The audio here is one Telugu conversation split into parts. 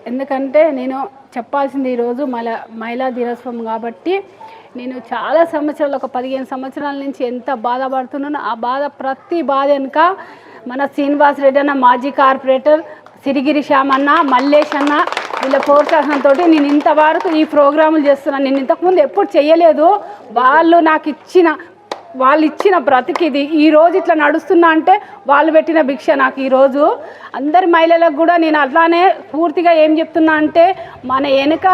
ఎందుకంటే నేను చెప్పాల్సింది ఈరోజు మహిళా దినోత్సవం కాబట్టి నేను చాలా సంవత్సరాలు ఒక 15 సంవత్సరాల నుంచి ఎంత బాధపడుతున్నానో ఆ ప్రతి బాధ వెనుక మన శ్రీనివాస్ రెడ్డి అన్న మాజీ కార్పొరేటర్ సిరిగిరి శ్యామన్న మల్లేష్ అన్న వీళ్ళ ప్రోత్సాహంతో నేను ఇంతవరకు ఈ ప్రోగ్రాములు చేస్తున్నాను. నేను ఇంతకుముందు ఎప్పుడు చేయలేదు. వాళ్ళు ఇచ్చిన బ్రతికిది ఈరోజు ఇట్లా నడుస్తున్నా అంటే వాళ్ళు పెట్టిన భిక్ష నాకు ఈరోజు. అందరి మహిళలకు కూడా నేను అట్లానే పూర్తిగా ఏం చెప్తున్నా అంటే మన వెనుక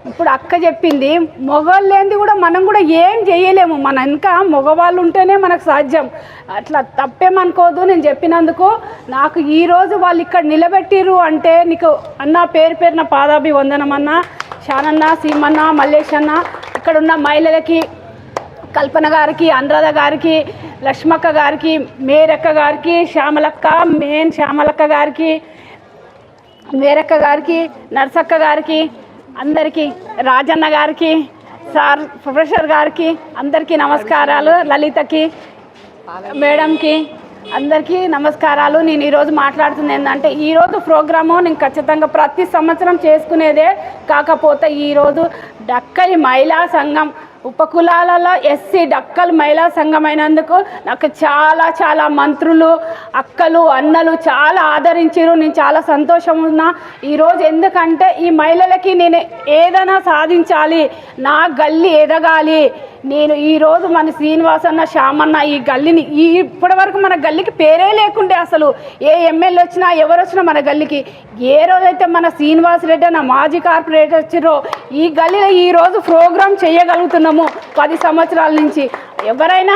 ఇప్పుడు అక్క చెప్పింది మగవాళ్ళు లేనిది కూడా మనం కూడా ఏం చేయలేము. మన వెనుక మగవాళ్ళు ఉంటేనే మనకు సాధ్యం. అట్లా తప్పేమనుకోదు. నేను చెప్పినందుకు నాకు ఈరోజు వాళ్ళు ఇక్కడ నిలబెట్టిరు అంటే నీకు అన్న పేరున పాదాభివందనం అన్న. శానన్న, సీమన్న, మల్లేష్ అన్న, ఇక్కడ ఉన్న మహిళలకి కల్పన గారికి, అనురాధ గారికి, లక్ష్మక్క గారికి, మేరక్క గారికి, శ్యామలక్క గారికి, మేరక్క గారికి, నర్సక్క గారికి, అందరికీ, రాజన్న గారికి, సార్ ప్రొఫెసర్ గారికి అందరికీ నమస్కారాలు. లలితకి, మేడంకి అందరికీ నమస్కారాలు. నేను ఈరోజు మాట్లాడుతుంది ఏంటంటే ఈరోజు ప్రోగ్రాము నేను ఖచ్చితంగా ప్రతి సంవత్సరం చేసుకునేదే. కాకపోతే ఈరోజు డక్కలి మహిళా సంఘం ఉపకులాలలో ఎస్సీ డక్కల్ మహిళా సంఘం అయినందుకు నాకు చాలా మంత్రులు, అక్కలు, అన్నలు చాలా ఆదరించారు. నేను చాలా సంతోషం ఉన్నా ఈరోజు. ఎందుకంటే ఈ మహిళలకి నేను ఏదైనా సాధించాలి, నా గల్లీ ఎదగాలి. నేను ఈరోజు మన శ్రీనివాస్ అన్న, శ్యామన్న ఈ గల్లీని ఇప్పటి వరకు మన గల్లీకి పేరే లేకుండే. అసలు ఏ ఎమ్మెల్యే వచ్చినా ఎవరు వచ్చినా మన గల్లీకి ఏ రోజైతే మన శ్రీనివాస్ రెడ్డి అన్న మాజీ కార్పొరేటర్ వచ్చారో ఈ గల్లీలో ఈరోజు ప్రోగ్రాం చేయగలుగుతున్నాము. 10 సంవత్సరాల నుంచి ఎవరైనా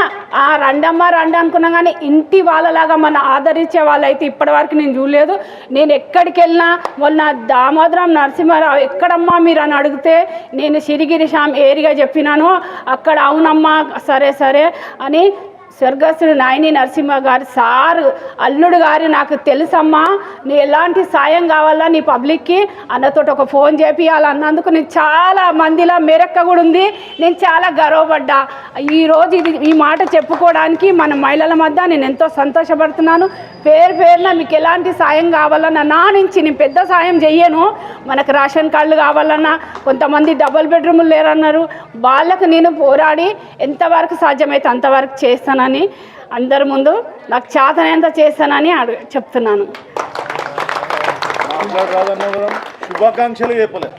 రండమ్మ అనుకున్నా కానీ ఇంటి వాళ్ళలాగా మన ఆదరించే వాళ్ళైతే ఇప్పటివరకు నేను చూడలేదు. నేను ఎక్కడికి వెళ్ళినా మొన్న దామోదరం నరసింహారావు ఎక్కడమ్మా మీరు అని అడిగితే నేను సిరిగిరి శ్యామ్ ఏరిగా చెప్పినాను. అక్కడ అవునమ్మా సరే అని స్వర్గస్థుడు నాయని నరసింహ గారు సార్ అల్లుడు గారు నాకు తెలుసమ్మా, నీ ఎలాంటి సాయం కావాలా నీ పబ్లిక్కి అన్నతో ఒక ఫోన్ చేపియాలన్నందుకు నేను చాలా మందిలా మేరక్క కూడా ఉంది. నేను చాలా గర్వపడ్డా. ఈరోజు ఈ మాట చెప్పుకోవడానికి మన మహిళల మధ్య నేను ఎంతో సంతోషపడుతున్నాను. పేరున మీకు ఎలాంటి సాయం కావాలన్నా నా నుంచి నేను పెద్ద సాయం చెయ్యను. మనకు రేషన్ కార్డులు కావాలన్నా, కొంతమంది డబుల్ బెడ్రూములు లేరన్నారు, వాళ్ళకు నేను పోరాడి ఎంతవరకు సాధ్యమైతే అంతవరకు చేస్తానని అందరి ముందు నాకు చేతనైనంత చేస్తానని చెప్తున్నాను. శుభాకాంక్షలు చెప్పలే.